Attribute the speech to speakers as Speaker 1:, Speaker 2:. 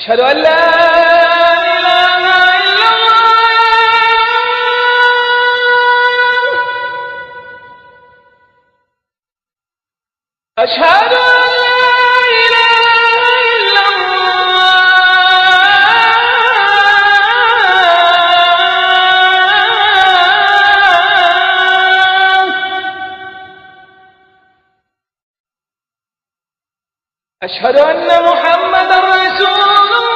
Speaker 1: أشهد أن لا إله إلا الله. أشهد أن لا إله إلا الله. أشهد أن محمدًا رسول الله.